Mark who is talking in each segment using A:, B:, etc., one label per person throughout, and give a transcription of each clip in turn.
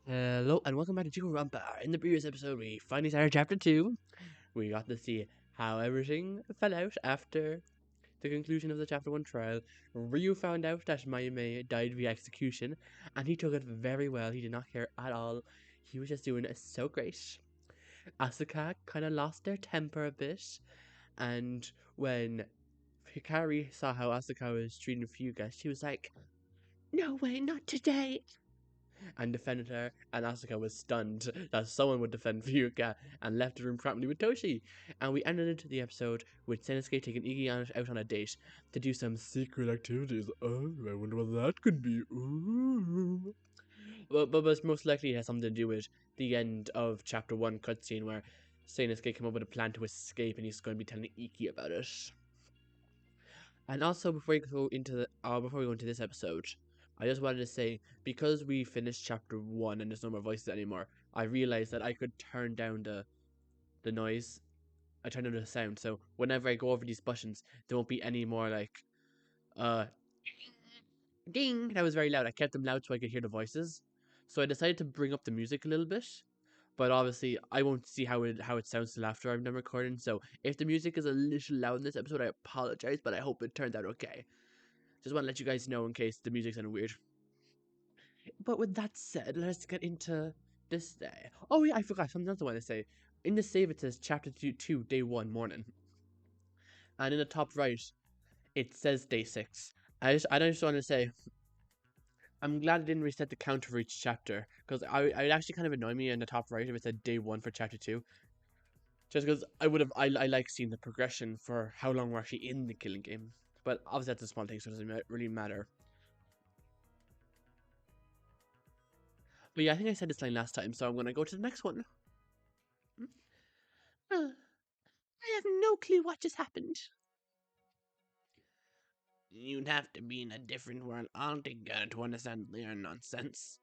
A: Hello and welcome back to Jikoronpa. In the previous episode, we finally started chapter 2. We got to see how everything fell out after the conclusion of the chapter 1 trial. Ryu found out that Mayume died via execution, and he took it very well. He did not care at all. He was just doing it so great. Asuka kind of lost their temper a bit, and when Hikari saw how Asuka was treating Fuga, she was like, "No way, not today!" and defended her, and Asuka was stunned that someone would defend Fuka and left the room promptly with Toshi. And we ended the episode with Senosuke taking Iggy out on a date to do some secret activities. Oh, I wonder what that could be. Ooh. But most likely it has something to do with the end of chapter 1 cutscene where Senosuke came up with a plan to escape and he's going to be telling Iki about it. And also, before we go into this episode, I just wanted to say, because we finished chapter 1 and there's no more voices anymore, I realized that I could turn down the noise. I turned down the sound, so whenever I go over these buttons, there won't be any more like uh ding. That was very loud. I kept them loud so I could hear the voices. So I decided to bring up the music a little bit. But obviously, I won't see how it sounds till after I'm done recording. So if the music is a little loud in this episode, I apologize, but I hope it turns out okay. Just want to let you guys know in case the music sounded weird. But with that said, let's get into this day. Oh yeah, I forgot something else I want to say. In the save it says chapter 2, day 1, morning. And in the top right, it says day 6. I just want to say, I'm glad I didn't reset the counter for each chapter. Because it actually kind of annoy me in the top right if it said day 1 for chapter 2. Just because I like seeing the progression for how long we're actually in the killing game. But obviously that's a small thing, so it doesn't really matter. But yeah, I think I said this line last time, so I'm going to go to the next one. I have no clue what just happened. You'd have to be in a different world altogether to understand their nonsense.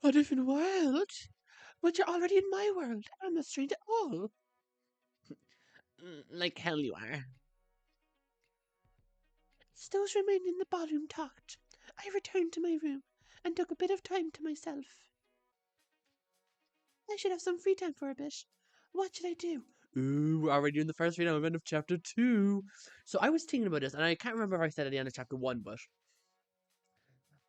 A: A different world? But you're already in my world. I'm not strange at all. Like hell you are. As those remaining in the ballroom talked, I returned to my room and took a bit of time to myself. I should have some free time for a bit. What should I do? Ooh, we're already in the first free time event of chapter 2. So I was thinking about this, and I can't remember if I said it at the end of chapter 1, but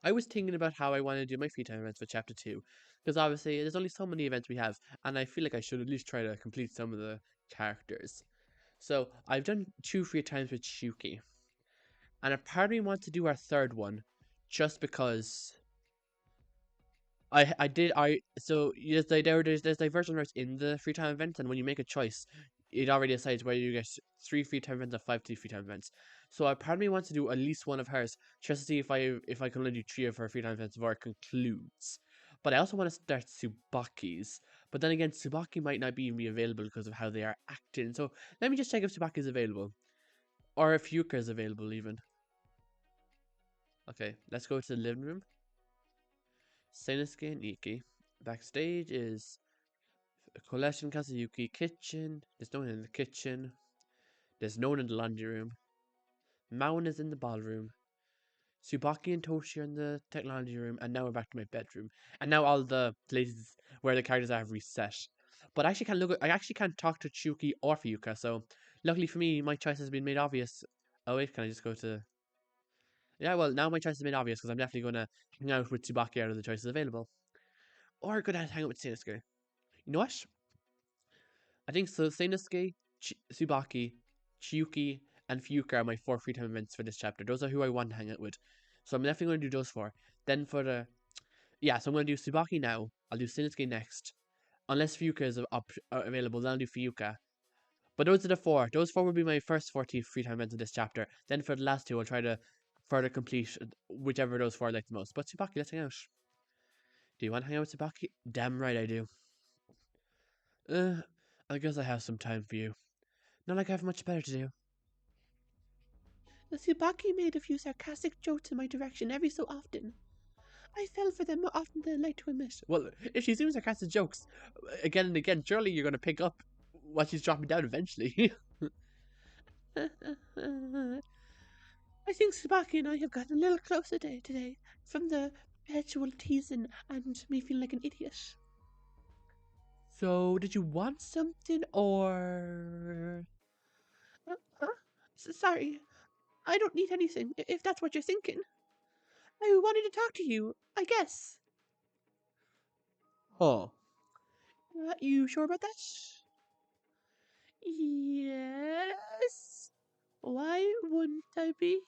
A: I was thinking about how I want to do my free time events for chapter 2. Because obviously, there's only so many events we have, and I feel like I should at least try to complete some of the characters. So I've done 2 free times with Shuki. And a part of me wants to do our third one, just because so there's diversion rates in the free time events, and when you make a choice, it already decides whether you get 3 free time events or 5 free time events. So a part of me wants to do at least one of hers, just to see if I can only do 3 of her free time events before it concludes. But I also want to start Tsubaki's. But then again, Tsubaki might not even be available because of how they are acting. So let me just check if Tsubaki is available, or if Yuka is available even. Okay, let's go to the living room. Senosuke and Iki. Backstage is Collection Kazuyuki. Kitchen. There's no one in the kitchen. There's no one in the laundry room. Maun is in the ballroom. Tsubaki and Toshi are in the technology room. And now we're back to my bedroom. And now all the places where the characters are have reset. But I actually can't talk to Chuki or Fuyuka. So luckily for me, my choice has been made obvious. Oh wait, can I just go to... Yeah, well, now my choice has been obvious because I'm definitely going to hang out with Tsubaki out of the choices available. Or go down and hang out with Senosuke. You know what? I think so. Senosuke, Tsubaki, Chiyuki, and Fuyuka are my 4 free time events for this chapter. Those are who I want to hang out with. So I'm definitely going to do those 4. Then for the... Yeah, so I'm going to do Tsubaki now. I'll do Senosuke next. Unless Fuyuka is available, then I'll do Fuyuka. But those are the 4. Those 4 will be my first 40 free time events in this chapter. Then for the last 2, I'll try to further complete whichever of those 4 I like the most. But Tsubaki, let's hang out. Do you want to hang out with Tsubaki? Damn right I do. I guess I have some time for you. Not like I have much better to do. The Tsubaki made a few sarcastic jokes in my direction every so often. I fell for them more often than I like to admit. Well, if she's doing sarcastic jokes again and again, surely you're going to pick up what she's dropping down eventually. I think Tsubaki and I have gotten a little closer today from the
B: perpetual teasing and me feeling like an idiot.
A: So, did you want something, or...
B: Huh? Sorry, I don't need anything, if that's what you're thinking. I wanted to talk to you, I guess.
A: Huh.
B: You sure about that? Yes. Why wouldn't I be?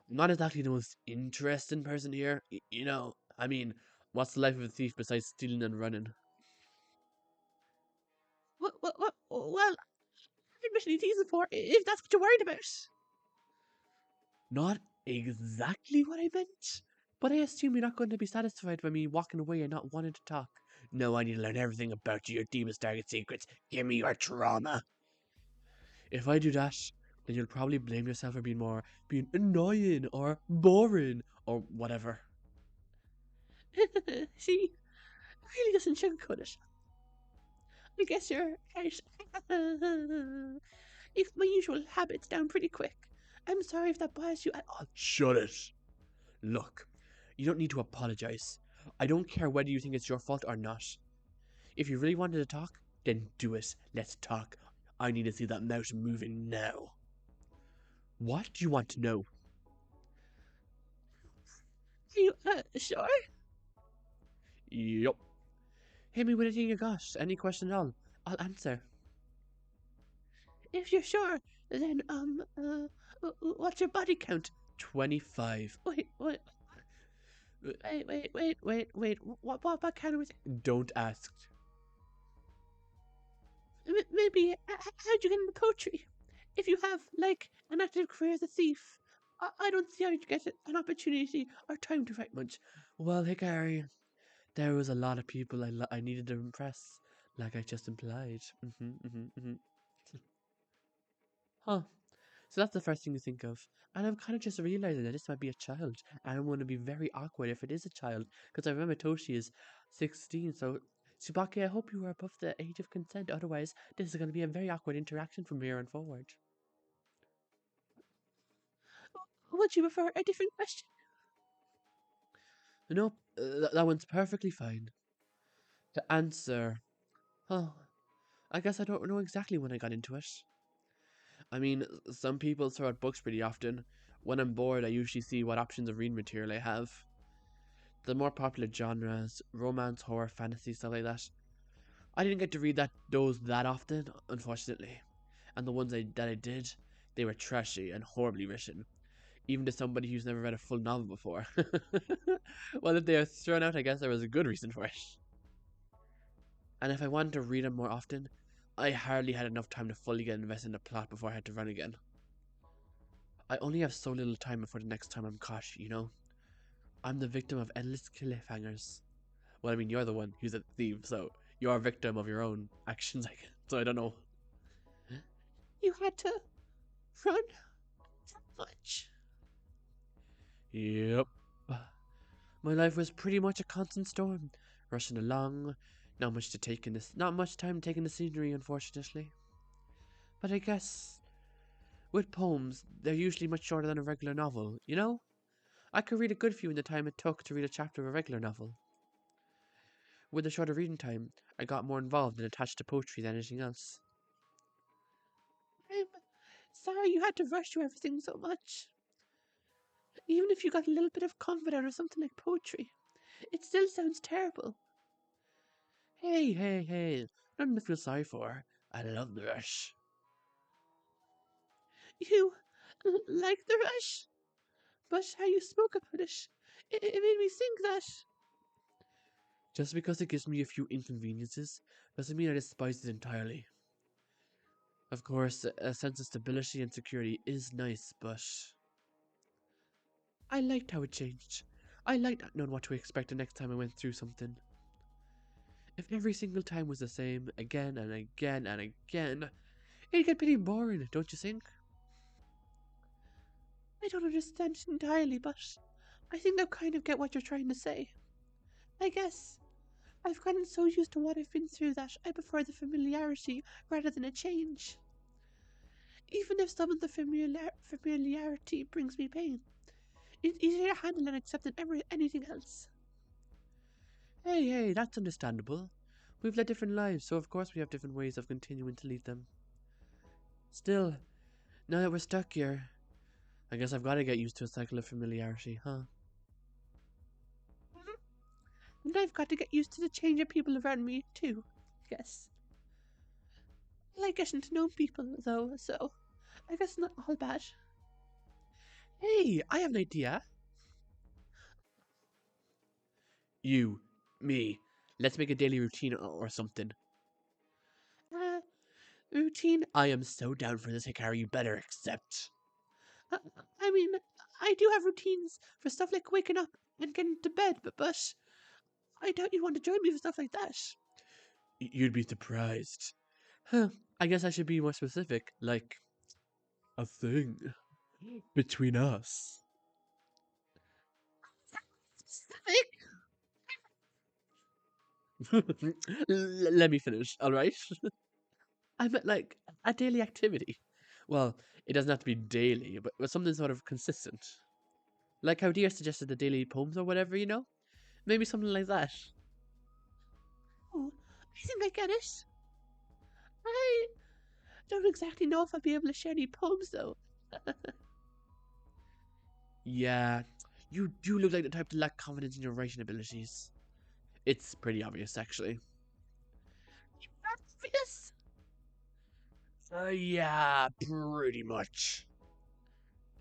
A: I'm not exactly the most interesting person here. You know, I mean, what's the life of a thief besides stealing and running?
B: Well, I've been any teasing for, if that's what you're worried about.
A: Not exactly what I meant, but I assume you're not going to be satisfied by me walking away and not wanting to talk. No, I need to learn everything about you, your deepest, darkest secrets. Give me your trauma. If I do that, then you'll probably blame yourself for being annoying or boring or whatever.
B: See, really doesn't sugarcoat it. I guess you're right. If my usual habits down pretty quick. I'm sorry if that bothers you at all.
A: Shut it. Look, you don't need to apologize. I don't care whether you think it's your fault or not. If you really wanted to talk, then do it. Let's talk. I need to see that mouse moving now. What do you want to know?
B: Are you, sure?
A: Yup. Hit me with anything you got. Any question at all. I'll answer.
B: If you're sure, then, what's your body count?
A: 25.
B: Wait. What kind of was it?
A: Don't ask.
B: Maybe, how'd you get into poetry? If you have, like, an active career as a thief, I don't see how you'd get an opportunity or time to write much.
A: Well, Hikari, there was a lot of people I needed to impress, like I just implied. Huh. So that's the first thing you think of. And I'm kind of just realizing that this might be a child. And I'm going to be very awkward if it is a child. Because I remember Toshi is 16. So, Tsubaki, I hope you are above the age of consent. Otherwise, this is going to be a very awkward interaction from here on forward.
B: Would you prefer a different question?
A: Nope, that one's perfectly fine. To answer, oh, I guess I don't know exactly when I got into it. I mean, some people throw out books pretty often. When I'm bored, I usually see what options of reading material I have. The more popular genres, romance, horror, fantasy, stuff like that. I didn't get to read those that often, unfortunately. And the ones that I did, they were trashy and horribly written. Even to somebody who's never read a full novel before. Well, if they are thrown out, I guess there was a good reason for it. And if I wanted to read them more often, I hardly had enough time to fully get invested in the plot before I had to run again. I only have so little time before the next time I'm caught, you know? I'm the victim of endless cliffhangers. Well, I mean, you're the one who's a thief, so you're a victim of your own actions, I guess. So I don't know.
B: You had to run that much.
A: Yep. My life was pretty much a constant storm, rushing along. Not much time taking the scenery, unfortunately. But I guess with poems, they're usually much shorter than a regular novel, you know? I could read a good few in the time it took to read a chapter of a regular novel. With the shorter reading time, I got more involved and attached to poetry than anything else.
B: I'm sorry you had to rush through everything so much. Even if you got a little bit of comfort out of something like poetry, it still sounds terrible.
A: Hey. Nothing to feel sorry for. I love the rush.
B: You like the rush, but how you spoke about it made me think that.
A: Just because it gives me a few inconveniences doesn't mean I despise it entirely. Of course, a sense of stability and security is nice, but I liked how it changed. I liked not knowing what to expect the next time I went through something. If every single time was the same, again and again and again, it'd get pretty boring, don't you think?
B: I don't understand it entirely, but I think I kind of get what you're trying to say. I guess I've gotten so used to what I've been through that I prefer the familiarity rather than a change. Even if some of the familiarity brings me pain, It's easier to handle and accept than anything else.
A: Hey, that's understandable. We've led different lives, so of course we have different ways of continuing to lead them. Still, now that we're stuck here, I guess I've got to get used to a cycle of familiarity, huh?
B: And I've got to get used to the change of people around me, too, I guess. I like getting to know people, though, so I guess not all bad.
A: Hey, I have an idea. You, me, let's make a daily routine or something.
B: Uh, Routine?
A: I am so down for this, Hikaru, you better accept.
B: Uh, I mean, I do have routines for stuff like waking up and getting to bed, but I doubt you want to join me for stuff like that.
A: You'd be surprised. Huh, I guess I should be more specific, like a thing between us. Let me finish, alright? I meant like a daily activity. Well, it doesn't have to be daily, but something sort of consistent. Like how Dear suggested the daily poems or whatever, you know? Maybe something like that.
B: Oh, I think I get it. I don't exactly know if I'll be able to share any poems, though.
A: Yeah, you look like the type to lack confidence in your writing abilities. It's pretty obvious, actually.
B: Obvious?
A: Yeah, pretty much.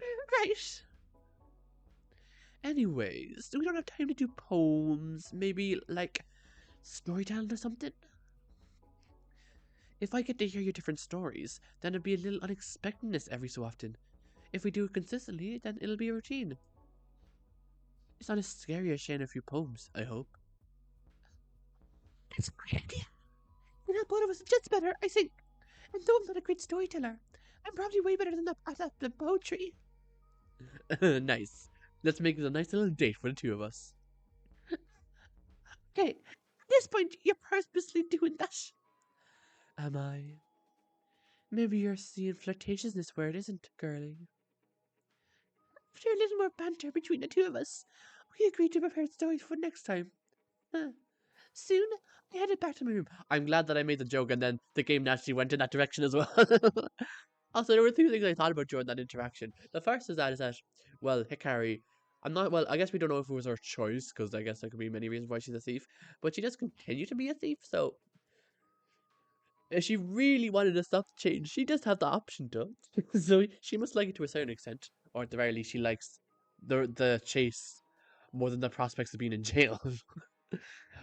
B: Right.
A: Anyways, we don't have time to do poems. Maybe, like, storytelling or something? If I get to hear your different stories, then it'll be a little unexpectedness every so often. If we do it consistently, then it'll be a routine. It's not as scary as sharing a few poems, I hope.
B: That's a great idea. We'll help both of us just better, I think. And though I'm not a great storyteller, I'm probably way better than at the poetry.
A: Nice. Let's make this a nice little date for the two of us.
B: Okay, at this point, you're purposely doing that.
A: Am I? Maybe you're seeing flirtatiousness where it isn't, girlie.
B: After a little more banter between the two of us, we agreed to prepare stories for next time. Soon, I headed back to my room.
A: I'm glad that I made the joke and then the game naturally went in that direction as well. Also, there were two things I thought about during that interaction. The first is that, well, Hikari, I'm not, well, I guess we don't know if it was her choice, because I guess there could be many reasons why she's a thief, but she does continue to be a thief, so if she really wanted to stop the change, she does have the option to. So she must like it to a certain extent, or at the very least, she likes the chase more than the prospects of being in jail.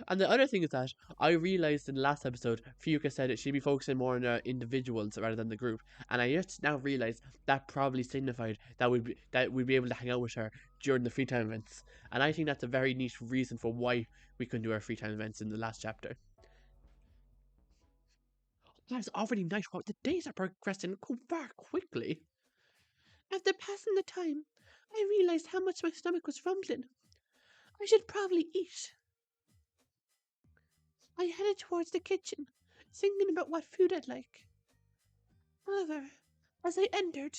A: And the other thing is that I realized in the last episode, Fuka said that she'd be focusing more on individuals rather than the group, and I just now realized that probably signified that we'd be able to hang out with her during the free time events, and I think that's a very neat reason for why we couldn't do our free time events in the last chapter. That's already nice. Wow, the days are progressing far quickly.
B: After passing the time, I realized how much my stomach was rumbling. I should probably eat. I headed towards the kitchen, thinking about what food I'd like. However, as I entered,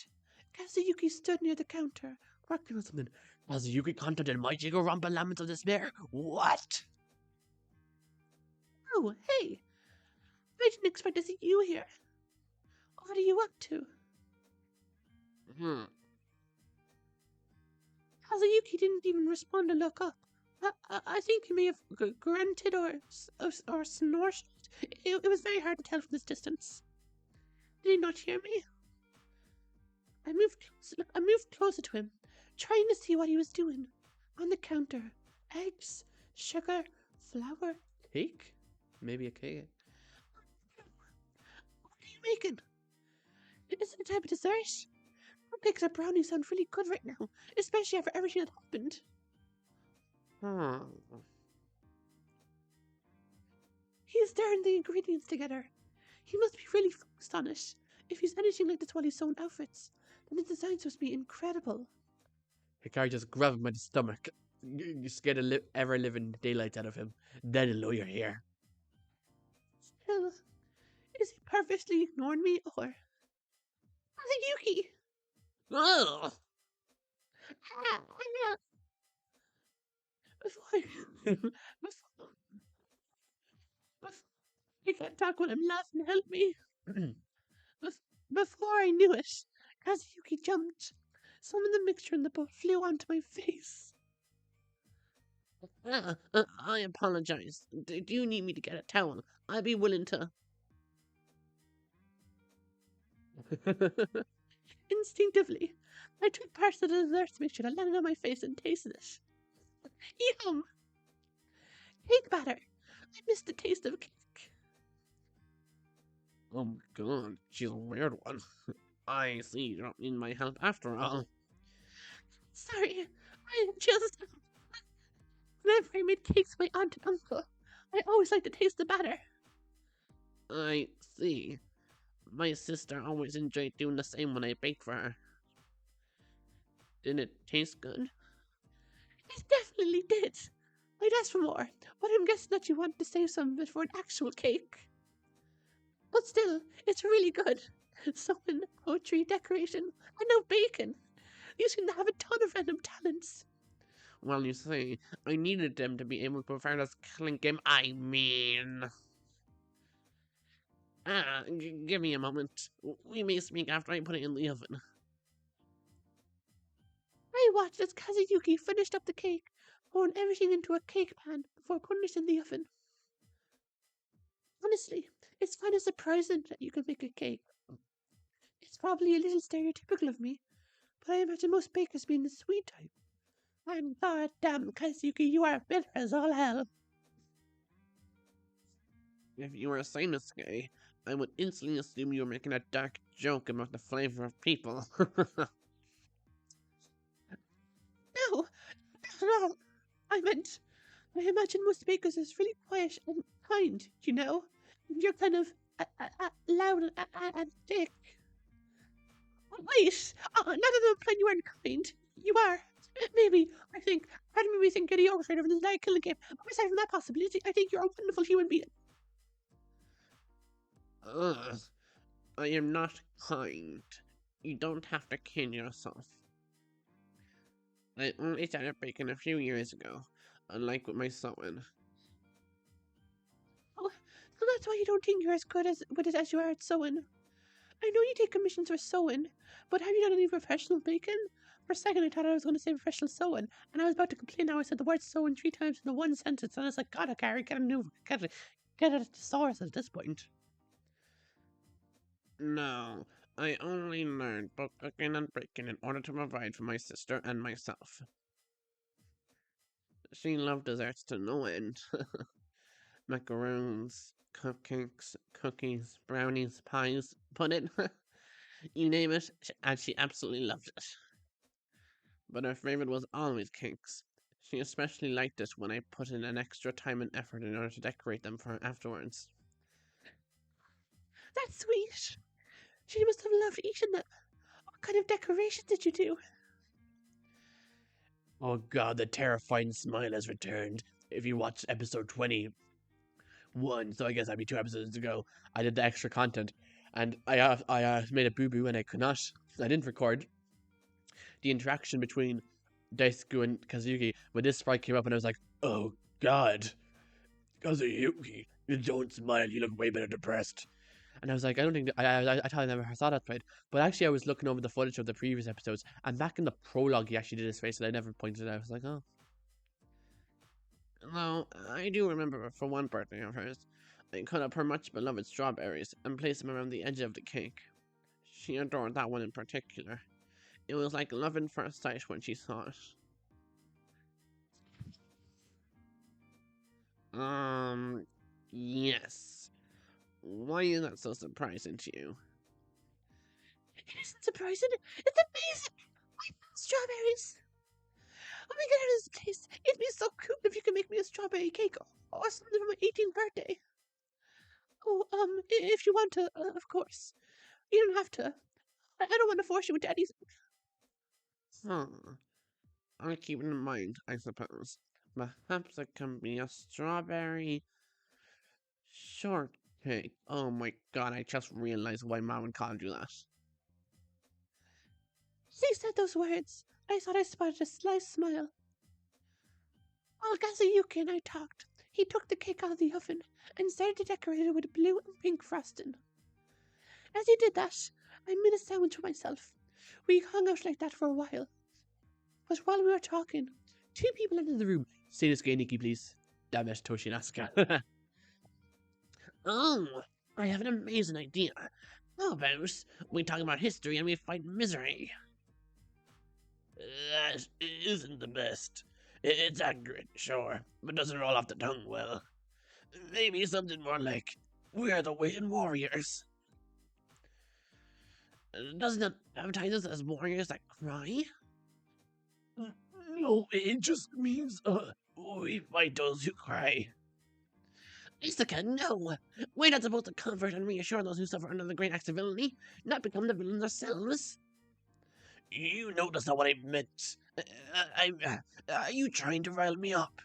B: Kazuyuki stood near the counter,
A: Working on something. Kazuyuki contacted my Jikoronpa Laments of Despair? What?
B: Oh, hey! I didn't expect to see you here. What are you up to? Kazuyuki didn't even respond to look up. I think he may have grunted or snorted. It was very hard to tell from this distance. Did he not hear me? I moved closer to him, trying to see what he was doing. On the counter, eggs, sugar, flour.
A: Cake? Maybe a cake.
B: What are you making? Is it a type of dessert? Cupcakes or brownies sound really good right now, especially after everything that happened. He's stirring the ingredients together. He must be really focused on it. If he's anything like this while he's sewing outfits, then his designs must be incredible.
A: Hikari just grabbed him by the stomach. You scared the ever-living daylights out of him. Then he'll know you're here.
B: Still, is he purposely ignoring me or... Kazuyuki!
A: Ugh!
B: I can't talk when I'm laughing. Help me. Before I knew it, Kazuyuki jumped. Some of the mixture in the bowl flew onto my face. I apologize. Do you need me to get a towel? I'd be willing to. Instinctively, I took parts of the dessert mixture that landed on my face and tasted it. Yum! Cake batter. I missed the taste of cake. Oh my god, she's a weird one. I see you don't need my help after all. Sorry, I just... Whenever I made cakes for my aunt and uncle, I always like to taste the batter. I see. My sister always enjoyed doing the same when I baked for her. Didn't it taste good? It definitely did. I'd ask for more, but I'm guessing that you want to save some of it for an actual cake. But still, it's really good. Sewing, poetry, decoration, and now bacon. You seem to have a ton of random talents. Well, you see, I needed them to be able to perform this clinking. Give me a moment. We may speak after I put it in the oven. I watched as Kazuyuki finished up the cake, pouring everything into a cake pan before putting it in the oven. Honestly, it's kind of surprising that you can make a cake. It's probably a little stereotypical of me, but I imagine most bakers being the sweet type. And goddamn, Kazuyuki, you are bitter as all hell. If you were saying this guy, I would instantly assume you were making a dark joke about the flavor of people. No, not at all. I imagine most bakers is really quiet and kind, you know? You're kind of loud and thick. Wait, not that I'm implying you aren't kind. You are. Maybe, I think, part of me may think you're the orchestrator of this night killing game. But aside from that possibility, I think you're a wonderful human being. I am not kind. You don't have to kill yourself. I only started baking a few years ago, unlike with my sewing. Oh, so that's why you don't think you're as good with it as you are at sewing. I know you take commissions for sewing, but have you done any professional baking? For a second, I thought I was going to say professional sewing, and I was about to complain how I said the word sewing 3 times in the one sentence, and I was like, God, Gary, get a thesaurus at this point. No, I only learned both cooking and baking in order to provide for my sister and myself. She loved desserts to no end. Macaroons, cupcakes, cookies, brownies, pies, pudding. You name it, and she absolutely loved it. But her favorite was always cakes. She especially liked it when I put in an extra time and effort in order to decorate them for her afterwards. That's sweet. She must have loved eating them. What kind of decorations did you do?
A: Oh god, the terrifying smile has returned. If you watched episode 21, so I guess that'd be 2 episodes ago, I did the extra content, and I made a boo-boo and I didn't record the interaction between Daisuke and Kazuyuki, when this sprite came up and I was like, oh god, Kazuyuki, you don't smile, you look way better depressed. And I was like, I don't think, I thought I never saw that fight. But actually, I was looking over the footage of the previous episodes, and back in the prologue, he actually did his face, and I never pointed it out. I was like, oh. No, I do remember for one birthday of hers, I cut up her much beloved strawberries and placed them around the edge of the cake. She adored that one in particular. It was like love at first sight when she saw it. Yes. Why is that so surprising to you? It isn't surprising. It's amazing. I love strawberries. Oh my god, how does it taste? It'd be so cool if you could make me a strawberry cake or something for my 18th birthday. Oh, if you want to, of course. You don't have to. I don't want to force you into anything. I'll keep it in mind, I suppose. Perhaps it can be a strawberry shortcake. Oh my god, I just realized why Mom called you that. She said those words. I thought I spotted a sly smile.
B: While Kazuyuki and I talked, he took the cake out of the oven and started to decorate it with blue and pink frosting. As he did that, I made a sandwich for myself. We hung out like that for a while. But while we were talking, two people entered the room.
A: Say this again, Nikki, please. Damn it, Toshi and Asuka.
B: Oh, I have an amazing idea. How about we talk about history and we fight misery?
C: That isn't the best. It's accurate, sure, but doesn't roll off the tongue well. Maybe something more like, we're the Waiting Warriors.
B: Doesn't it advertise us as warriors that cry?
C: No, it just means, we fight those who cry.
B: Asuka, no! We're not supposed to comfort and reassure those who suffer under the great acts of villainy, not become the villains ourselves.
C: You know that's not what I meant. Are you trying to rile me up?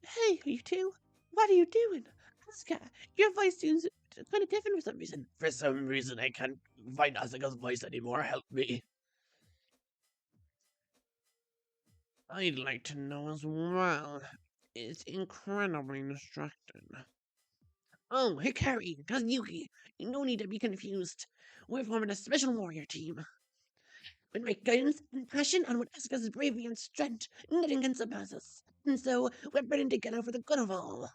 B: Hey, you two. What are you doing? Asuka, your voice seems kind of different for some reason.
C: For some reason, I can't find Asuka's voice anymore. Help me.
B: I'd like to know as well. It's incredibly distracting. Oh, Hikari, Kazuyuki, no need to be confused. We're forming a special warrior team. With my guidance and passion, and with Asuka's bravery and strength, nothing can surpass us. And so, we're burning together for the good of all.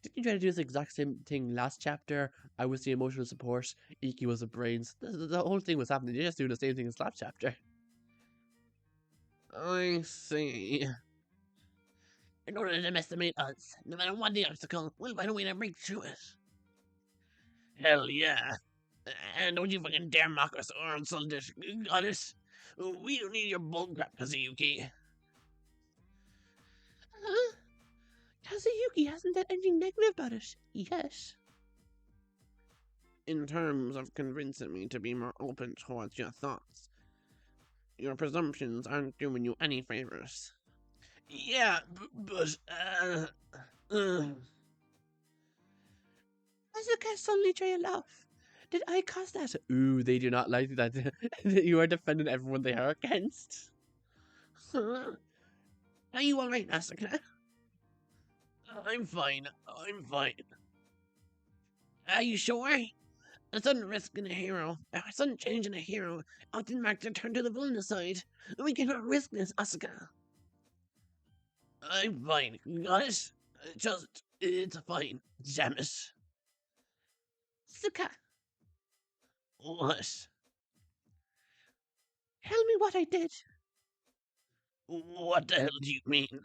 A: Didn't you try to do this exact same thing last chapter? I was the emotional support, Iki was the brains. The whole thing was happening. You're just doing the same thing as last chapter.
B: I see. In order to underestimate us, no matter what the obstacle, we'll find a way to break through it.
C: Hell yeah. And don't you fucking dare mock us or insult us, got it? We don't need your bullcrap, Kazuyuki.
B: Huh? Kazuyuki hasn't said anything negative about it yet.
D: In terms of convincing me to be more open towards your thoughts, your presumptions aren't doing you any favors.
C: Yeah, but,
B: Asuka suddenly trailed off. Did I cause that?
A: Ooh, they do not like that. You are defending everyone they are against.
B: Huh? Are you alright, Asuka?
C: I'm fine. I'm fine.
B: Are you sure? A sudden risk in a hero, a sudden change in a hero, often marks a turn to the villainous side. We cannot risk this, Asuka.
C: I'm fine, got it? It's fine. Damn it.
B: Asuka,
C: What?
B: tell me what I did.
C: What the hell do you mean?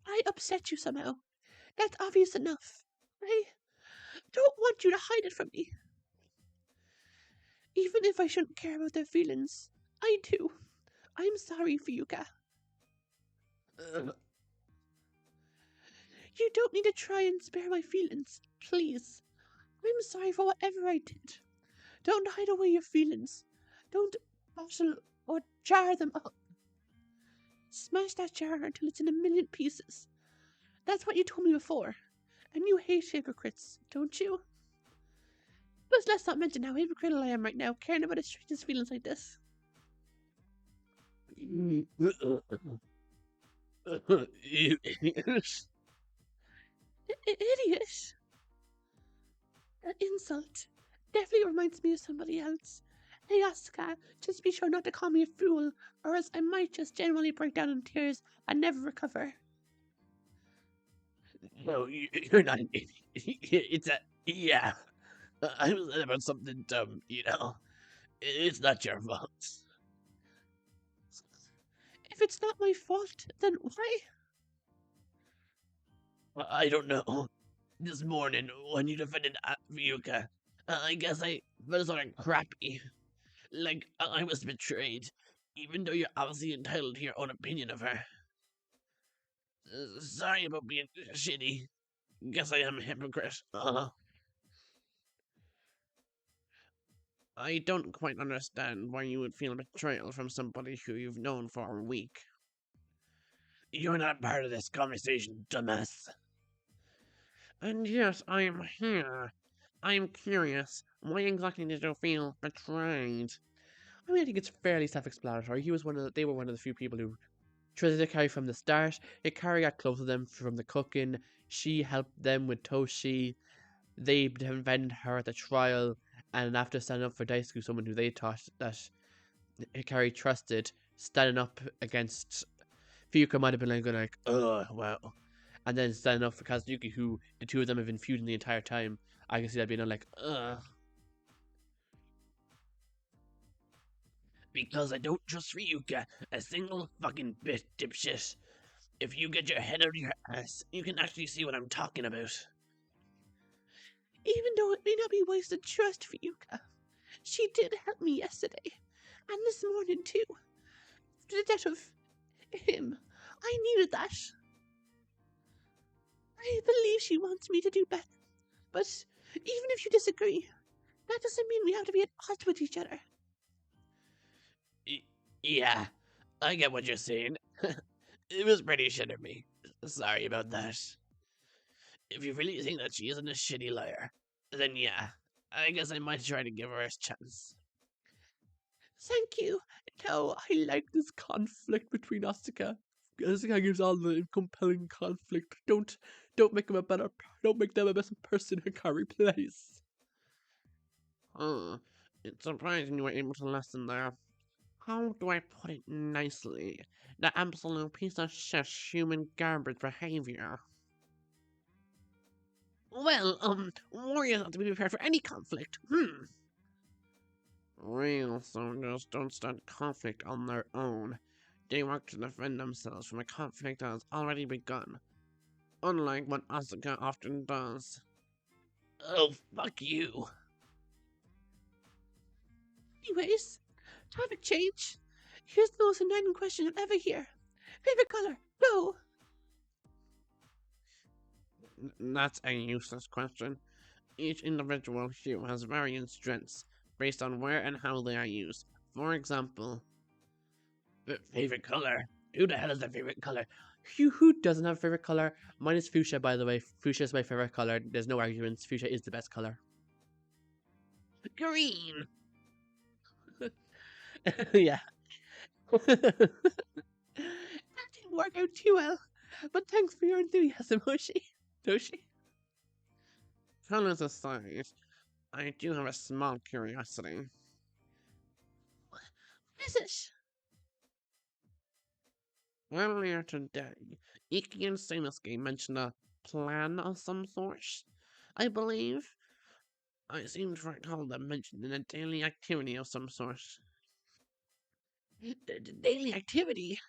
B: I upset you somehow. That's obvious enough. I don't want you to hide it from me. Even if I shouldn't care about their feelings, I do. I'm sorry, Fuyuka. You don't need to try and spare my feelings, please. I'm sorry for whatever I did. Don't hide away your feelings. Don't bottle or jar them up. Smash that jar until it's in a million pieces. That's what you told me before. And you hate hypocrites, don't you? But let's not mention how hypocritical I am right now, caring about a stranger's feelings like this.
C: You idiot.
B: Idiot! That insult definitely reminds me of somebody else. Hey, Asuka, just be sure not to call me a fool, or else I might just generally break down in tears and never recover.
C: No, you're not an idiot. It's a... Yeah. I was about something dumb, you know. It's not your fault.
B: If it's not my fault, then why?
C: I don't know. This morning, when you defended Ryuka, I guess I felt sort of crappy. Like I was betrayed, even though you're obviously entitled to your own opinion of her. Sorry about being shitty. Guess I am a hypocrite.
D: I don't quite understand why you would feel betrayal from somebody who you've known for a week.
C: You're not part of this conversation, dumbass.
D: And yet I am here. I'm curious. Why exactly did you feel betrayed?
A: I mean, I think it's fairly self-explanatory. They were one of the few people who trusted Hikari from the start. Hikari got close to them from the cooking. She helped them with Toshi. They defended her at the trial, and after standing up for Daisuke, someone who they thought that Hikari trusted, standing up against Fuyuka might have been like, ugh, well. And then standing up for Kazuyuki, who the two of them have been feuding the entire time. I can see that being like, ugh.
C: Because I don't trust Ryuka a single fucking bit, dipshit. If you get your head out of your ass, you can actually see what I'm talking about.
B: Even though it may not be wise to trust Ryuka, she did help me yesterday, and this morning too. After the death of him, I needed that. I believe she wants me to do better, but even if you disagree, that doesn't mean we have to be at odds with each other.
C: Yeah, I get what you're saying. It was pretty shit of me. Sorry about that. If you really think that she isn't a shitty liar, then yeah, I guess I might try to give her a chance.
B: Thank you.
A: No, I like this conflict between Asuka. Asuka gives all the compelling conflict. Don't make them don't make them a better person, Hikari, please.
D: It's surprising you were able to listen there. How do I put it nicely? The absolute piece of shit human garbage behavior.
C: Well, warriors have to be prepared for any conflict.
D: Real soldiers don't start conflict on their own. They work to defend themselves from a conflict that has already begun. Unlike what Asuka often does.
C: Oh, fuck you.
B: Anyways, topic change. Here's the most annoying question you'll ever hear. Favorite color? Go!
D: That's a useless question. Each individual hue has varying strengths based on where and how they are used. For example,
C: Favorite color? Who the hell is their favorite color?
A: Who doesn't have a favorite color? Mine is fuchsia, by the way. Fuchsia is my favorite color. There's no arguments. Fuchsia is the best color.
C: Green.
A: Yeah.
B: That didn't work out too well, but thanks for your enthusiasm, Toshi.
D: colors aside, I do have a small curiosity.
B: What is it?
D: Earlier today, Iki and Sanosuke mentioned a plan of some sort. I believe. I seem to recall them mentioning a daily activity of some sort.
C: Daily activity?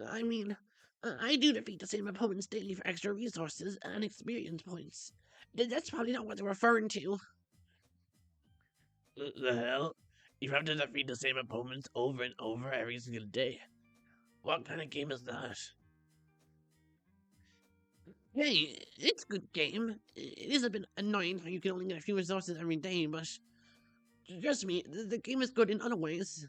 C: I mean, I do defeat the same opponents daily for extra resources and experience points. That's probably not what they're referring to. The hell? You have to defeat the same opponents over and over every single day. What kind of game is that? Hey, it's a good game. It is a bit annoying how you can only get a few resources every day, but trust me, the game is good in other ways.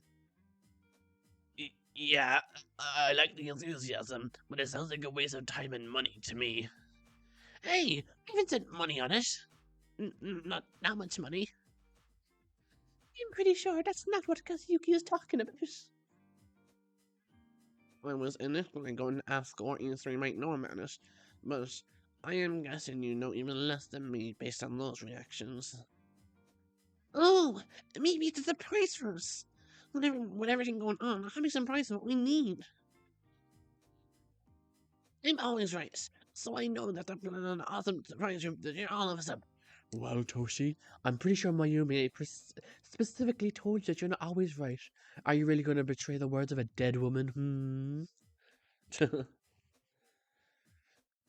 C: Yeah, I like the enthusiasm, but it sounds like a waste of time and money to me. Hey, I haven't spent money on it. Not that much money.
B: I'm pretty sure that's not what Kazuyuki is talking about.
D: I was initially going to ask what you three might know about it, but I am guessing you know even less than me based on those reactions.
C: Oh, maybe it's a surprise for us. With everything going on, I'll be surprised what we need. I'm always right, so I know that they're planning an awesome surprise room to cheer all of us up.
A: Well, Toshi, I'm pretty sure Mayumi specifically told you that you're not always right. Are you really going to betray the words of a dead woman?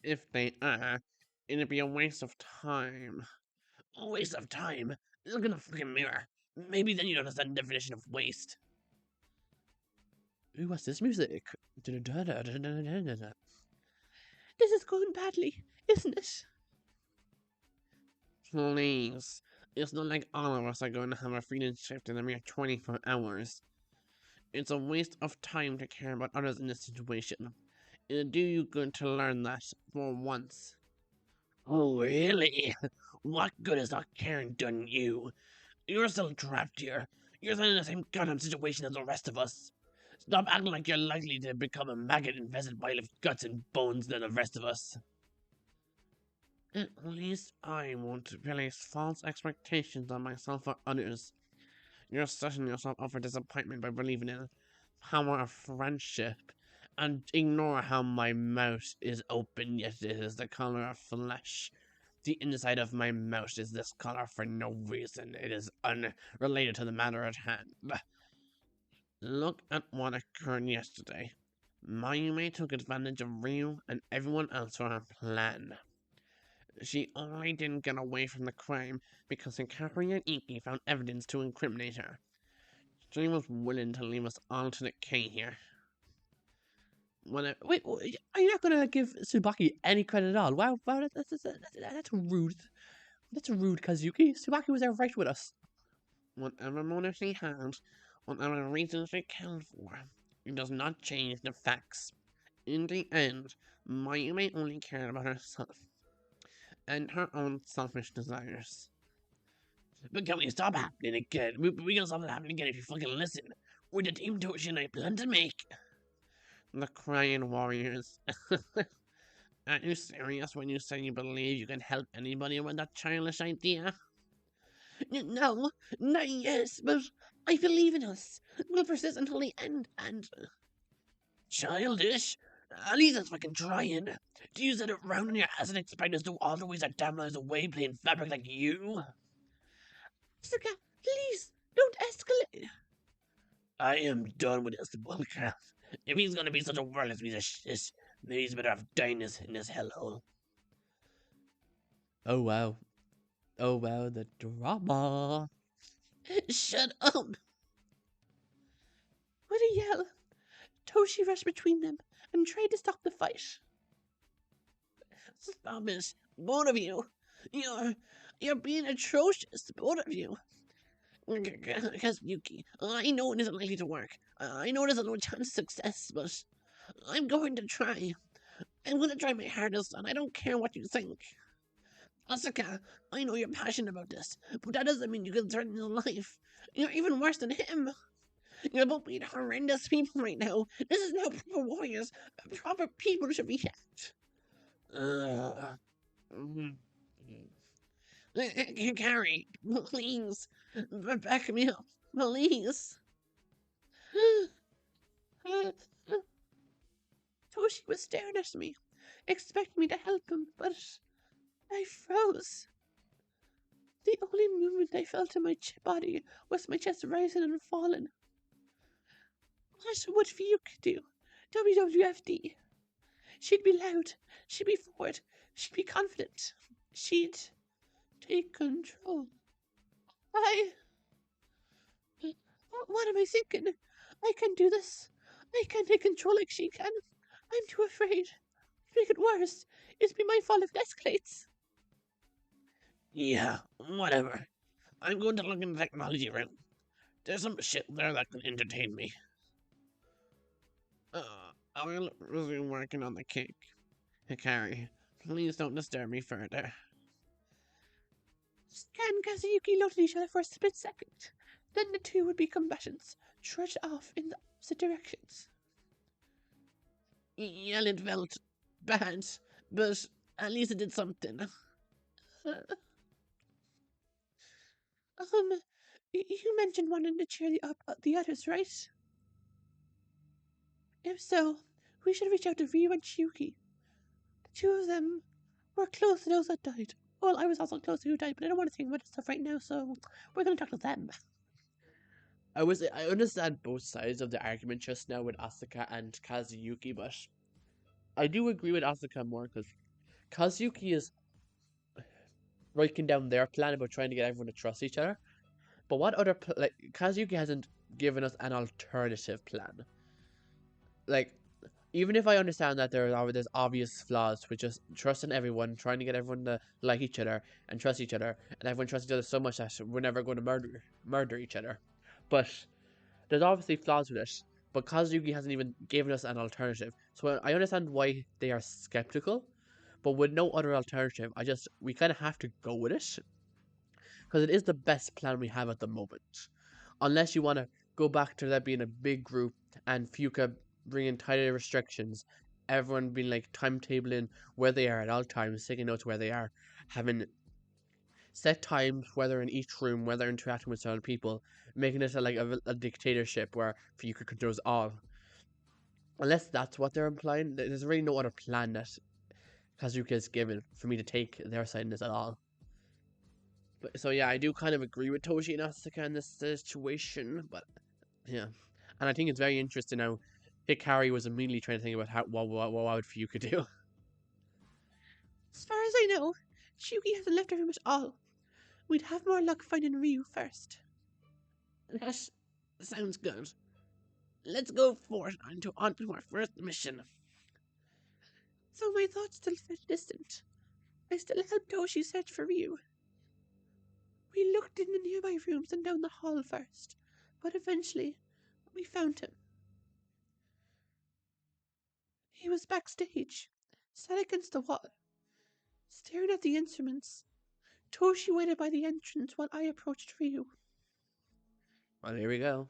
D: If they are, it'd be a waste of time.
C: A waste of time? Look in the fucking mirror. Maybe then you'd understand the definition of waste.
A: Ooh, what's this music?
B: This is going badly, isn't it?
D: Please. It's not like all of us are going to have a freedom shift in a mere 24 hours. It's a waste of time to care about others in this situation. It'll do you good to learn that for once.
C: Oh, really? What good has not caring done you? You're still trapped here. You're not in the same goddamn situation as the rest of us. Stop acting like you're likely to become a maggot infested by of guts and bones than the rest of us.
D: At least I won't place false expectations on myself or others. You're setting yourself up for disappointment by believing in the power of friendship, and ignore how my mouth is open yet it is the color of flesh. The inside of my mouth is this color for no reason. It is unrelated to the matter at hand. Look at what occurred yesterday. Mayume took advantage of RYUU and everyone else for her plan. She only didn't get away from the crime because Hikari and Iki found evidence to incriminate her. She was willing to leave us all to decay here.
A: Wait, are you not gonna give Tsubaki any credit at all? Wow, that's rude. That's rude, Kazuyuki. Tsubaki was there right with us.
D: Whatever motive she had, whatever reason she killed for, it does not change the facts. In the end, Mayume only cared about herself and her own selfish desires.
C: But can we stop happening again? We can stop it happening again if you fucking listen. We're the team Toshi and I plan to make.
D: The Crying Warriors. Are you serious when you say you believe you can help anybody with that childish idea?
B: No, not yes, but I believe in us. We'll persist until the end, and...
C: Childish? At least that's fucking trying. Do you sit around on your ass and expect us to always a damn lives away playing fabric like you?
B: Asuka, please, don't escalate.
C: I am done with this bullcrap. If he's gonna be such a worthless piece of shit, maybe he's better off dying in this hellhole.
A: Oh wow. Oh wow, the drama.
B: Shut up. With a yell, Toshi rushed between them and tried to stop the fight.
C: Stop it, both of you. You're being atrocious, both of you. Kazuyuki, I know it isn't likely to work. I know there's no chance of success, but I'm going to try. I'm going to try my hardest, and I don't care what you think. Asuka, I know you're passionate about this, but that doesn't mean you can threaten his life. You're even worse than him. You're both being horrendous people right now. This is how proper warriors, proper people should react. Carrie, please, back me up, please.
B: Toshi was staring at me, expecting me to help him, but I froze. The only movement I felt in my body was my chest rising and falling. What would RYUU do? WWFD. She'd be loud, she'd be forward, she'd be confident, she'd take control. What am I thinking? I can do this. I can't take control like she can. I'm too afraid. To make it worse, it'd be my fault if it escalates.
C: Yeah, whatever. I'm going to look in the technology room. There's some shit there that can entertain me.
D: I will resume working on the cake. Hikari, please don't disturb me further.
B: Scan and Kazuyuki looked at each other for a split second. Then the two would be combatants, trudged off in the opposite directions.
C: Yeah, it felt bad, but at least it did something.
B: You mentioned wanting to cheer the others, right? If so, we should reach out to RYUU and Shuki. The two of them were close to those that died. Well, I was also close to who died, but I don't want to think about stuff right now, so we're going to talk to them.
A: I understand both sides of the argument just now with Asuka and Kazuyuki, but I do agree with Asuka more because Kazuyuki is breaking down their plan about trying to get everyone to trust each other. But what other Kazuyuki hasn't given us an alternative plan. Like, even if I understand that there's obvious flaws with just trusting everyone, trying to get everyone to like each other and trust each other, and everyone trusts each other so much that we're never going to murder each other. But there's obviously flaws with it. But Kazuyuki hasn't even given us an alternative. So I understand why they are skeptical, but with no other alternative, we kind of have to go with it. Because it is the best plan we have at the moment. unless you want to go back to that being a big group and Fuka bringing tighter restrictions, everyone being like timetabling where they are at all times, taking notes where they are, having set times, whether in each room, whether interacting with certain people, making it a dictatorship where Fuka controls all. Unless that's what they're implying, there's really no other plan that Kazuka is given for me to take their side in this at all. But so yeah, I do kind of agree with Toshi and Asuka in this situation, but yeah, and I think it's very interesting how Hikari was immediately trying to think about what would Fuka do.
B: As far as I know, Shuki hasn't left her room at all. We'd have more luck finding RYUU first.
C: That sounds good. Let's go forth onto our first mission.
B: Though my thoughts still felt distant, I still helped Toshi search for RYUU. We looked in the nearby rooms and down the hall first, but eventually we found him. He was backstage, sat against the wall, staring at the instruments. Toshi waited by the entrance while I approached RYUU.
A: Well, here we go.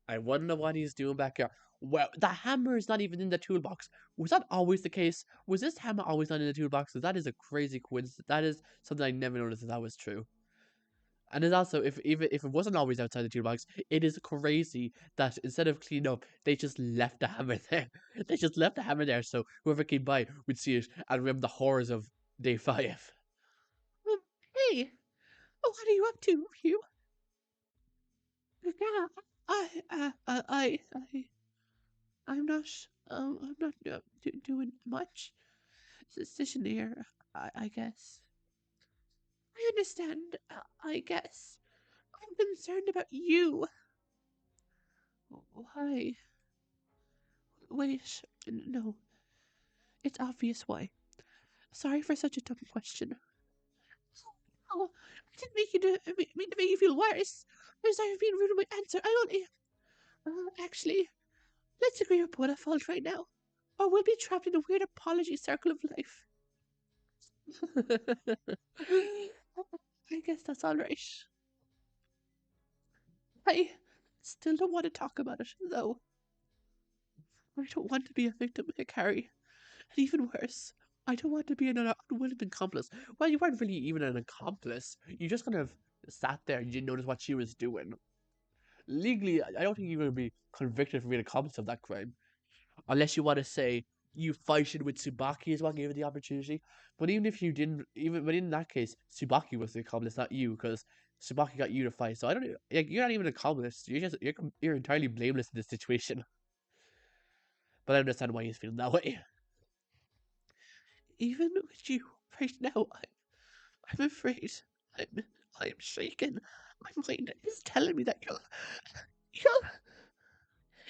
A: I wonder what he's doing back here. Well, the hammer is not even in the toolbox. Was that always the case? Was this hammer always not in the toolbox? Because that is a crazy coincidence. That is something I never noticed that was true. And it's also, if it wasn't always outside the toolbox, it is crazy that instead of cleaning up, they just left the hammer there. They just left the hammer there so whoever came by would see it and remember the horrors of day 5.
B: Hey, what are you up to, RYUU? Yeah, I'm not doing much. Sitting here, I guess. I understand, I guess. I'm concerned about you. Why? Wait, no. It's obvious why. Sorry for such a dumb question. Oh, I didn't mean to make you feel worse. I'm sorry for being rude with my answer. I only... actually, let's agree we're both at fault right now. Or we'll be trapped in a weird apology circle of life. I guess that's alright. I still don't want to talk about it, though. I don't want to be a victim, Hikari. And even worse, I don't want to be another unwilling accomplice.
A: Well, you weren't really even an accomplice. You just kind of sat there and you didn't notice what she was doing. Legally, I don't think you're going to be convicted for being an accomplice of that crime. Unless you want to say you fighting with Tsubaki is what gave you the opportunity. But even if you didn't, but in that case, Tsubaki was the accomplice, not you, because Tsubaki got you to fight. So I don't, you're not even an accomplice. You're entirely blameless in this situation. But I understand why he's feeling that way.
B: Even with you right now, I'm afraid. I'm shaken. My mind is telling me that you'll...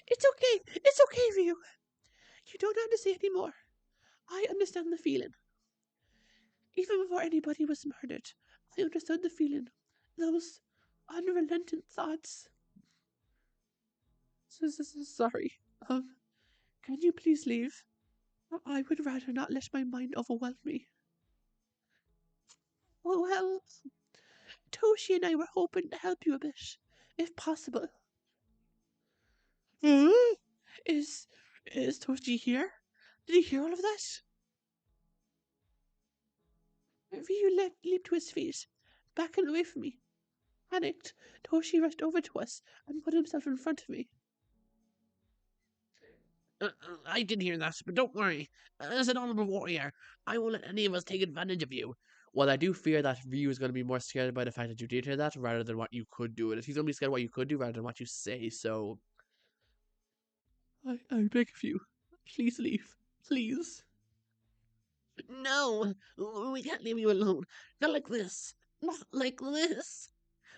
B: It's okay, RYUU. You don't have to say any more. I understand the feeling. Even before anybody was murdered, I understood the feeling. Those unrelenting thoughts. Sorry. Can you please leave? I would rather not let my mind overwhelm me. Well, Toshi and I were hoping to help you a bit, if possible. Is Toshi here? Did he hear all of that? RYUU leaped to his feet, backing away from me. Panicked, Toshi rushed over to us and put himself in front of me.
C: I did hear that, but don't worry. As an honorable warrior, I won't let any of us take advantage of you.
A: Well, I do fear that RYUU is going to be more scared by the fact that you did hear that rather than what you could do. And if he's going to be scared of what you could do rather than what you say, so...
B: I beg of you, please leave. Please.
C: No, we can't leave you alone. Not like this. Not like this.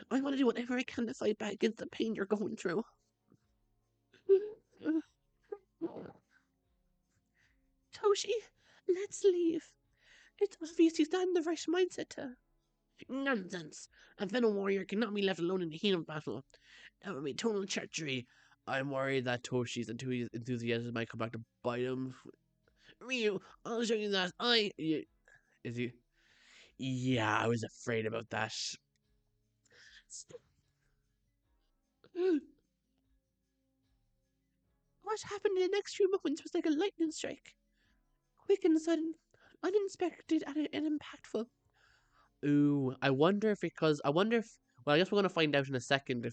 C: I want to do whatever I can to fight back against the pain you're going through.
B: Toshi, let's leave. It's obvious he's not in the right mindset to...
C: Nonsense. A fellow warrior cannot be left alone in the heat of battle. That would be total treachery.
A: I'm worried that Toshi's enthusiasm might come back to bite him.
C: RYUU, I'll show you that.
A: Is he? Yeah, I was afraid about that.
B: What happened in the next few moments was like a lightning strike. Quick and sudden, unexpected and impactful.
A: Ooh, I wonder if well, I guess we're gonna find out in a second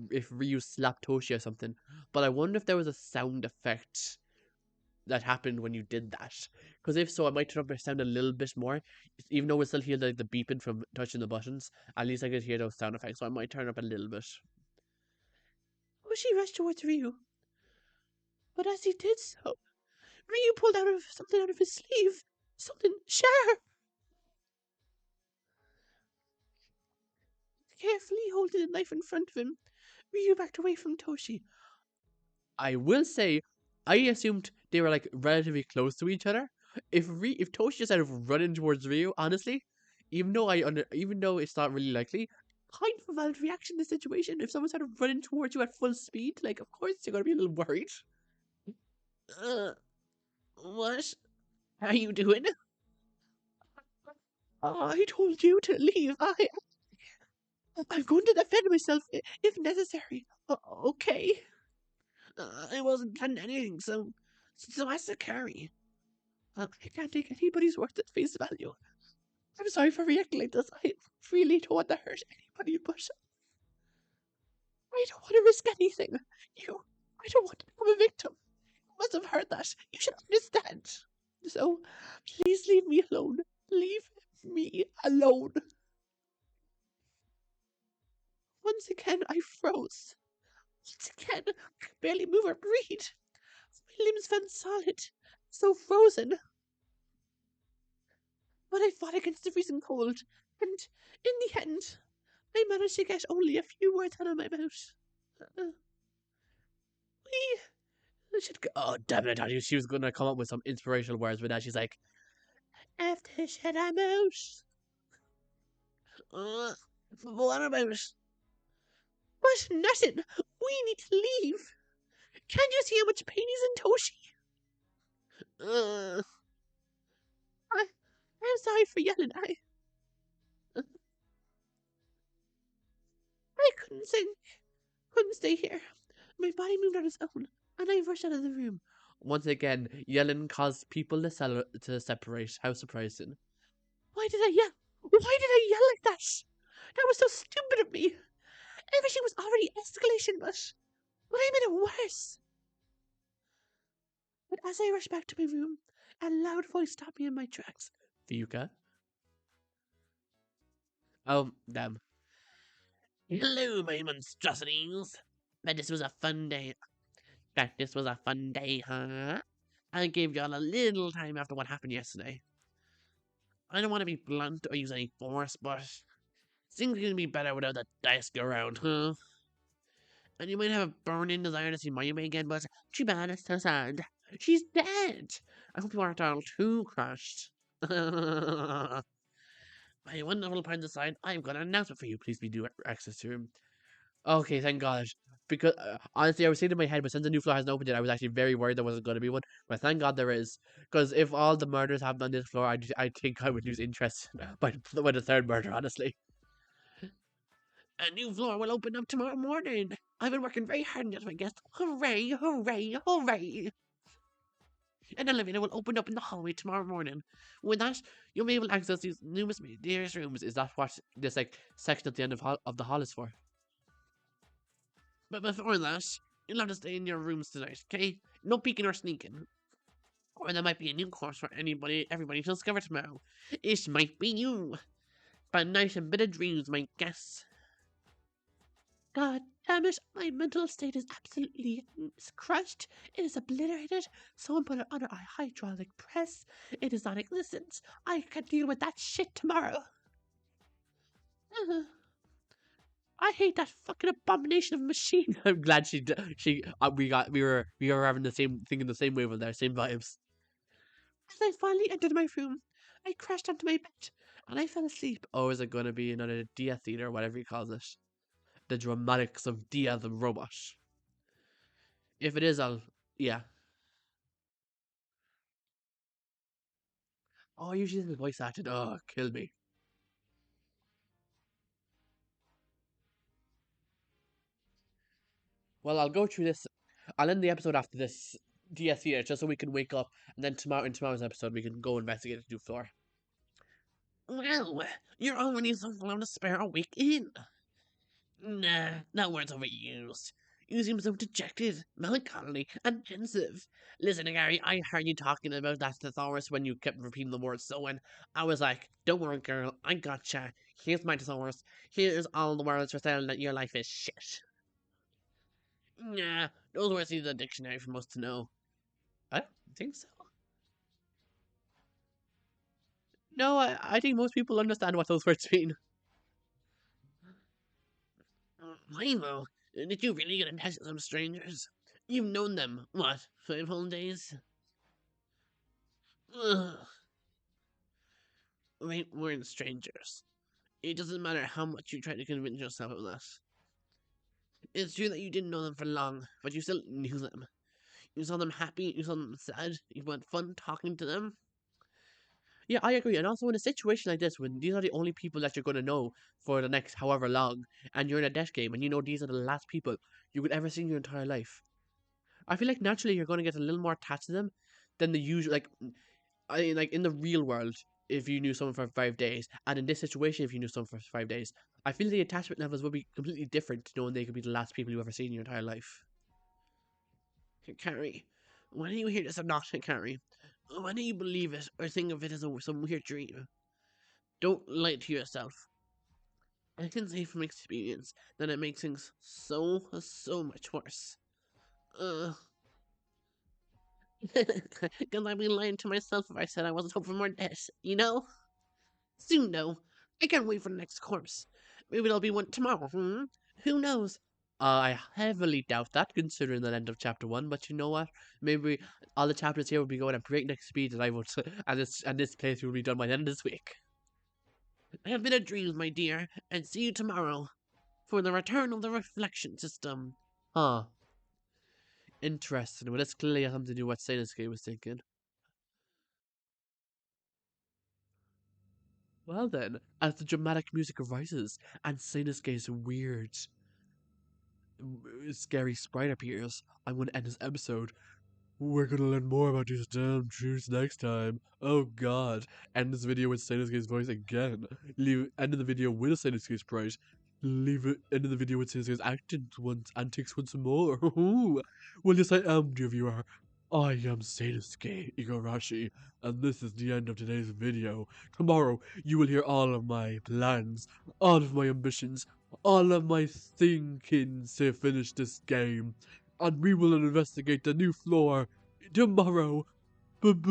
A: if Ryu slapped Toshi or something. But I wonder if there was a sound effect that happened when you did that. Because if so, I might turn up my sound a little bit more. Even though we still hear the beeping from touching the buttons, at least I could hear those sound effects. So I might turn up a little bit.
B: Toshi rushed towards Ryu, but as he did so, Ryu pulled something out of his sleeve. Something sharp. Carefully holding the knife in front of him, Ryu backed away from Toshi.
A: I will say, I assumed they were like relatively close to each other. If Toshi just started running towards Ryu, honestly, even though it's not really likely, kind of a valid reaction in this situation. If someone started running towards you at full speed, like of course you're gonna be a little worried.
C: What are you doing?
B: I told you to leave. I'm going to defend myself if necessary. Okay.
C: I wasn't planning anything, so I carry.
B: I can't take anybody's word at face value. I'm sorry for reacting like this. I really don't want to hurt anybody, but I don't want to risk anything. I don't want to become a victim. You must have heard that. You should understand. So, please leave me alone. Leave me alone. Once again, I froze. Once again, I could barely move or breathe. My limbs felt solid, so frozen. But I fought against the freezing cold, and in the end, I managed to get only a few words out of my mouth. We should go.
A: Oh damn it! I knew she was gonna come up with some inspirational words, but now she's like,
B: After shut our mouths.
C: What about?
B: But nothing. We need to leave. Can't you see how much pain he's in, Toshi? I'm sorry for yelling. I couldn't sing. Couldn't stay here. My body moved on its own, and I rushed out of the room.
A: once again, yelling caused people to separate. How surprising!
B: Why did I yell? Why did I yell like that? That was so stupid of me. Everything was already escalation, but I made it worse. But as I rushed back to my room, a loud voice stopped me in my tracks.
A: Fuyuka. Oh damn!
C: Hello, my monstrosities. Bet this was a fun day. Huh? I gave y'all a little time after what happened yesterday. I don't want to be blunt or use any force, but things are gonna be better without the dice go around, huh? And you might have a burning desire to see Mayume again, but too bad, it's so sad. She's dead! I hope you aren't all too crushed. My wonderful point aside, I've got an announcement for you. Please be due access to him. Okay, thank God. Because honestly, I was saying in my head, but since the new floor hasn't opened yet, I was actually very worried there wasn't going to be one. But thank God there is. Because if all the murders happened on this floor, I think I would lose interest by the third murder, honestly. A new floor will open up tomorrow morning. I've been working very hard on it, I guess. Hooray, hooray, hooray! An elevator will open up in the hallway tomorrow morning. With that, you'll be able to access these numerous mysterious rooms.
A: Is that what this like section at the end of the hall is for?
C: But before that, you'll have to stay in your rooms tonight, okay? No peeking or sneaking. Or there might be a new course for everybody to discover tomorrow. It might be you. But night and bitter dreams, my guess.
B: God damn it, my mental state is absolutely crushed. It is obliterated. Someone put it under a hydraulic press. It is non-existent. I can deal with that shit tomorrow. I hate that fucking abomination of a machine.
A: I'm glad we were having the same thing in the same wave there, same vibes.
B: As I finally entered my room, I crashed onto my bed and I fell asleep.
A: Or is it going to be another Dia Theater, whatever you call it? The dramatics of Dia the robot. If it is, yeah. Oh, usually the voice acted. Oh, kill me. Well, I'll go through this. I'll end the episode after this DSC just so we can wake up, and then in tomorrow's episode we can go investigate the new floor.
C: Well, you're already so full of despair a week in. Nah, that word's overused. You seem so dejected, melancholy, and pensive.
D: Listen, Gary, I heard you talking about that thesaurus when you kept repeating the word so, and I was like, don't worry, girl, I gotcha. Here's my thesaurus. Here's all the words for saying that your life is shit. Nah, those words need a dictionary for most to know.
A: I don't think so.
B: No,
A: I think most people understand what those words mean.
D: Limo, did you really get attached to some strangers? You've known them, what, 5 whole days? Ugh. We weren't strangers. It doesn't matter how much you try to convince yourself of that. It's true that you didn't know them for long, but you still knew them. You saw them happy, you saw them sad, you had fun talking to them.
A: Yeah, I agree. And also in a situation like this, when these are the only people that you're going to know for the next however long, and you're in a death game, and you know these are the last people you would ever see in your entire life, I feel like naturally you're going to get a little more attached to them than the usual. Like in the real world, if you knew someone for 5 days, and in this situation, if you knew someone for 5 days, I feel the attachment levels would be completely different, knowing they could be the last people you ever see in your entire life.
D: Carrie, why do you hear this or not, Carrie? Why do you believe it or think of it as some weird dream? Don't lie to yourself. I can say from experience that it makes things so much worse. Because I'd be lying to myself if I said I wasn't hoping for more deaths, you know? Soon, though. I can't wait for the next corpse. Maybe there'll be one tomorrow, Who knows?
A: I heavily doubt that, considering the end of chapter 1. But you know what? Maybe all the chapters here will be going at breakneck speed, and I will, and this playthrough will be done by the end of this week.
D: I have been a dream, my dear, and see you tomorrow for the return of the reflection system.
A: Huh. Interesting. Well, this clearly has something to do with what Sainscape was thinking. Well then, as the dramatic music arises and Sainscape's weird, scary sprite appears, I'm going to end this episode. We're going to learn more about these damn truths next time. Oh god. End this video with Sainscape's voice again. End of the video with Sainscape's sprite. Leave it end of the video with Sainscape's antics once more. Well, yes, I am, dear viewer. I am Sainscape Igarashi, and this is the end of today's video. Tomorrow, you will hear all of my plans, all of my ambitions, all of my thinking to finish this game, and we will investigate the new floor tomorrow. Bye-bye!